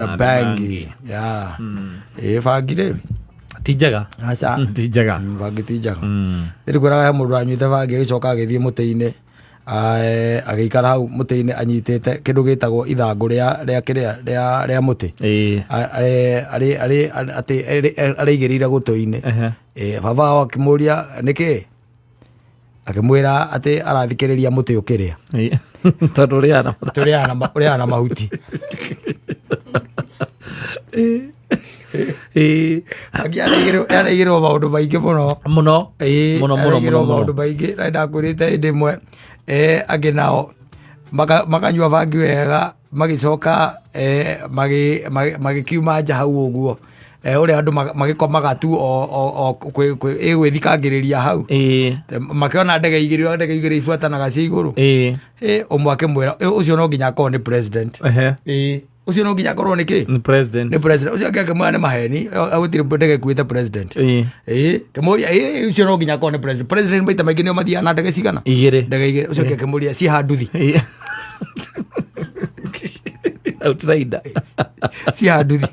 bangi ya bangire tijaga aca tijaga bangi tijaga iri kwira mundu anyuite bangi agicoka agithie muti-ini agikara hau muti-ini anyitite kindu gitagwo ithangu ria muti ati ariigirire gutu-ini baba wao akimuria niki akimwira ati arathikiriria muti ukiria tondu uriana mahuti araigirwo maundu maingi muno maundu maingi na ndakwirite indi imwe angi nao makanyua bangi wega magicoka magikiuma nja hau uguo uria andu magikomaga tu gwithikangiriria hau makiona ndege igiri ifuatanaga cia iguru umwe akimwira ucio no nginya akorwo ni president ucio no nginya akorwo ni president ucio angi akimwira ni maheni gutiri ndege ikuite president kimuria ucio no nginya akorwo ni president maita maingi nio mathiaga na ndege cigana ndege igiri ucio angi akimuria ci handuthi outsider ci handuthi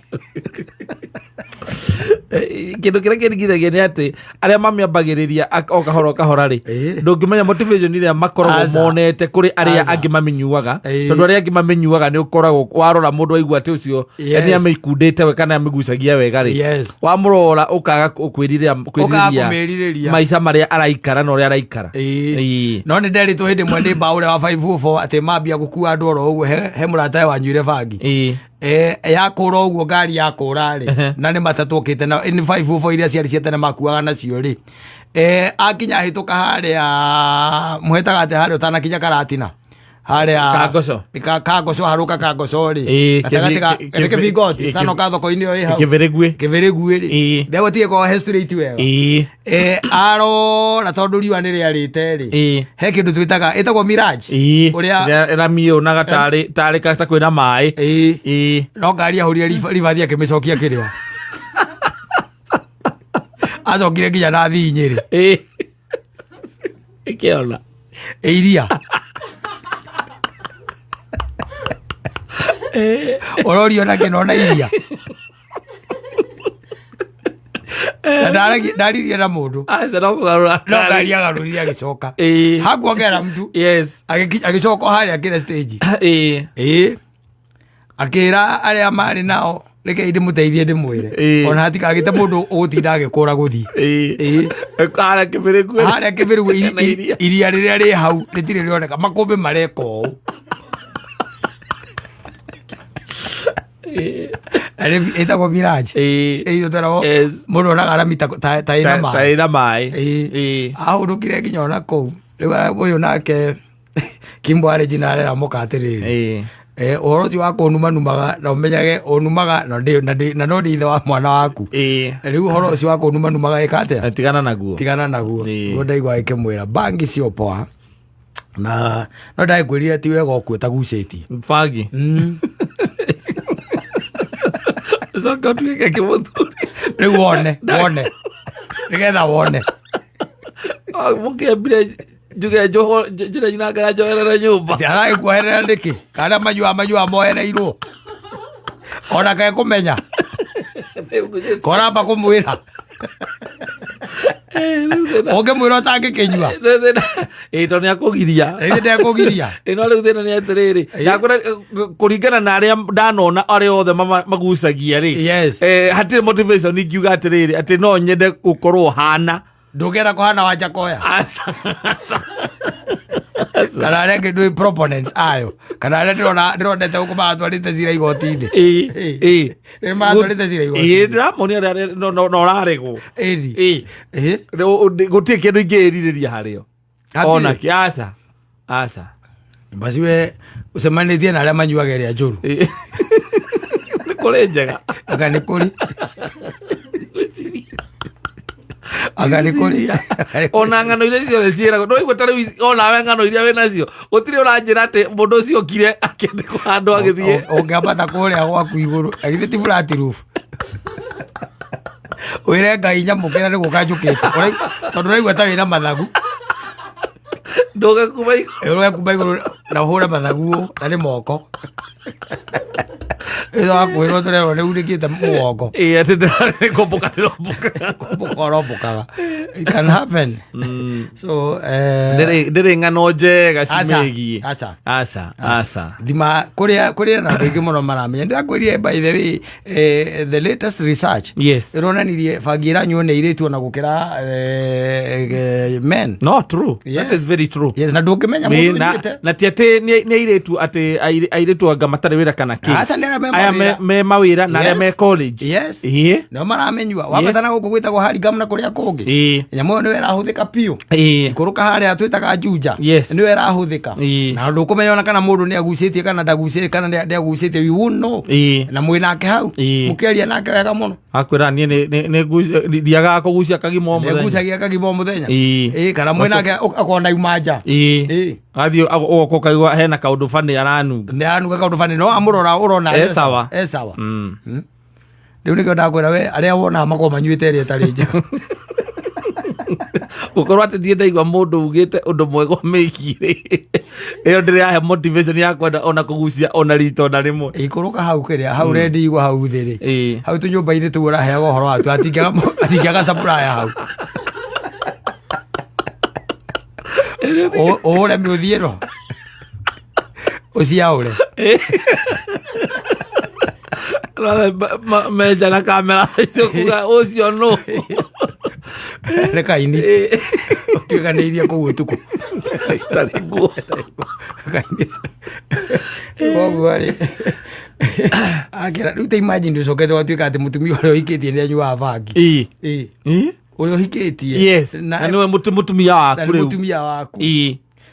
kindu kiria kinigithagia ni ati aria mamiambagiriria o kahora ri ndungimenya motivation iria makoragwo monete kuri aria angi maminyuaga tondu aria angi maminyuaga ni ukoragwo warora mundu aigua ati ucio ni amikundite we kana amigucagia wega ri wamurora ukaga kwiriria maica maria araikara na uria araikara no ni nderitwo hindi mwe ni mbaure wa 504 ati mambia gukua andu oro uguo he muratae wanyuire bangi yakura uguo ngari yakura ri na ni matatu okite na ni 504 iria ciari cia tene makuaga nacio ri akinya hituka haria muhetaga ati haria utanakinya Karatina haria Kagoco haruka Kagoco ri gatagati ka kibingoti tano ka thoko-ini yo hau kibirigui ri ndego tie ko history ti wega arora tondu riwa ni riarite ri he kindu twitaga itagwo mirage uria ramio na gatari kata kwina mai no ngari ahuria ribathi akimicokia kiria acokire nginya na thinyiri ikiona iria ororio na kinona iria ndaririe na mundu no ngari agarurire agicoka hakuongera mtu agicoka haria kira stage akira aria mari nao reke ndi muteithie ndi mwire ona hatikagite mundu ugutinda agikura guthi haria kibirigu iria riria ri hau ritire rioneka makumbi mareko itagwo mirage iyo tarawo mundu onaga aramita taina mai ahurukire nginya ona kou riu uyu nake Kimbware jina aramoka atiriri uhoro ti wa kunumanumaga na umenyage unumaga na no ndi ithe wa mwana waku riu uhoro ucio wa kunumanumaga ikatea tigana naguo ndaigua ikimwira bangi cio poa na no ndaigwirire ti wega okuo tagucitie bangi Zaka tuike kimuthuri riu wone nigetha wone mukiambire njuge njoho njira nyinanga njoherera nyumba tiarae kuoherera ndiki kana manyua mohereirwo ona kae kumenya koramba kumwira ukimwira utangikinyua to ni akugiria no riu thina ni atiriri yakora kuringana na aria ndanona aria othe magucagia ri hatire motivation ingiuga atiriri ati no nyende gukorwo hana ndugera kuhana wanja koya kana aria ngi proponents ayo kana aria ndironete guku maratwarite cira igoti-ini ni maratwarite cira igoti-ini ndiramoni aria no raregwo gutie kindu ingiririria hario ona ki aca basi we ucemanitie na aria manyuaga iria njuru ni kuri njega aka ni kuri agari kuri ona ngano iria ciothe ciĩragwo no igua tarĩu onawe ngano iria wĩ nacio gũtirĩ ũranjĩra atĩ mũndũ ũcio okire akĩandĩkwo handũ agĩthiĩ ũngĩambata kũrĩa gwaku igũrũ agithĩ ti flat roof wĩre Ngai nyamũkĩra nĩ gũka njũkĩte tondũ ũraigua ta wĩna mathagu ndũgekuma igũrũ na ũhũre mathagu na nĩ moko ĩtho akwĩrwo tũrerwo nĩurĩkĩte mũgongo atĩ kũmbũkorombokaga it can happen. So ndĩrĩ ng'ano njega cimegiĩ aca thima kũrĩa na andũ aingĩ mũno maramenya. Ndĩrakwĩrire by the way the latest research ĩronanirie bangi ĩranyuo nĩ airĩtu ona gũkĩra men. No, true. That is very true. Yes, na ndũngĩmenya mũndũ ũnyuĩte na ti atĩ nĩ airĩtu atĩ airĩtu anga matarĩ wĩra kana aya me mawĩra na arĩa me college. Yes, no maramenyua wabatana gũkũ gwĩtagwo Haringam na kũrĩa kũngĩ nyamũ ĩyo nĩyo ĩrahũthĩka piũ ikũrũka harĩa twĩtaga Juja nĩyo ĩrahũthĩka na ndũkũmenya ona kana mũndũ nĩ agucĩtie kana ndagucĩtie kana ndĩagucĩtie you won't know na mwĩ nake hau mũkĩaria nake wega mũno akwĩra niĩ ndiagaga kũgucia kagima o mũthenya nĩgucagia kagima o mũthenya kana mwĩ nake akona yuma nja athiĩ ũgoka ũkaigua hena kaũndũ bani aranunga kaũndũ bani no amũrora ũrona sawa rĩu nĩkĩo ndakwĩra we arĩa wonaga makorwo manyuĩte ĩrĩa ĩtarĩ njega gũkorwo atĩ ndiĩ ndaigua mũndũ ugĩte ũndũ mwega meigire ĩyo ndĩrahe motivation ya kwenda ona kũgucia ona rita ona rĩmwe ikũrũka hau kĩrĩa hau rendi igua hau thĩrĩ hau tũnyũmba-inĩ tũu ũraheaga ũhoro watu atingĩaga supply hau ũũre mĩũthiĩ no ũciaũre menja na kamera icio kuga ũcio no rekaini ũtuĩkanĩirie kũu ũtukũ itarĩ nguo koguo-rĩ akĩra rĩu ta imagine ũcokete watuĩka atĩ mũtumia ũrĩa ũhikĩtie nĩ anyuaga bangi ũrĩa ũhikĩtie na nĩwe mũtumia waku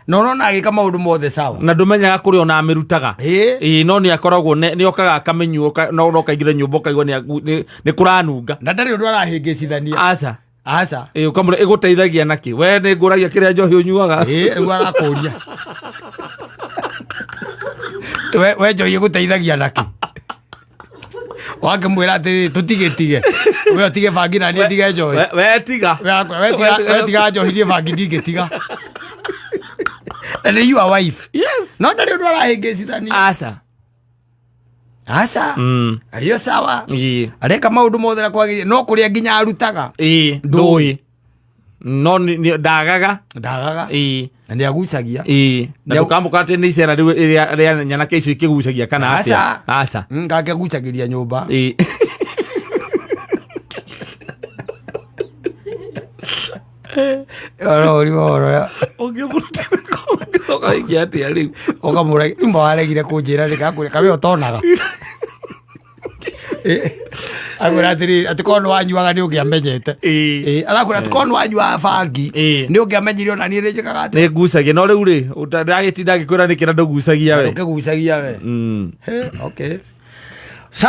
no ũrona agĩka maũndũ mothe sawa na ndũmenyaga kũrĩa ona amĩrutaga no nĩ akoragwo nĩ okaga akamenyuo no ũkaingĩra nyũmba ũkaigua nĩ kũranunga na ndarĩ ũndũ arahĩngĩcithania aca ũkamũra ĩgũteithagia nakĩ we nĩ ngũragia kĩrĩa njohi ũnyuaga rĩu arakũria we njohi ĩgũteithagia nakĩ wakĩmwĩra atĩrĩ tũtigĩtige we ũtige bangi na niĩ ndige njohi wetiga njohi niĩ bangi ndingĩtiga na nĩ your wife no ndarĩ ũndũ arahĩngĩcithania aca arĩo sawa areka maũndũ mothe na kwagĩrĩire no kũrĩa nginya arutaga ndũĩ no ndagaga na nĩ agucagia na ndũkamũka atĩ nĩ icera rĩa nyanake icio ikĩgucagia kana atĩa aca ngakĩgucagĩria nyũmba ũrĩũrĩa ũngĩmũrũtĩcoka ingĩ atĩa rĩu ũkamũra rĩu waregire kũnjĩra rĩkakwĩrĩka we ũtonaga akwĩra atĩrĩ atĩ korwo nĩ wanyuaga nĩ ũngĩamenyete arakwĩra atĩ korwo nĩ wanyuaga bangi nĩ ũngĩamenyire ona niĩ nĩ njĩkaga atĩ nĩ ngucagia no rĩu rĩ ndagĩtinda agĩkwĩra nĩkĩra ndũgucagia we ndũkĩgucagia we okay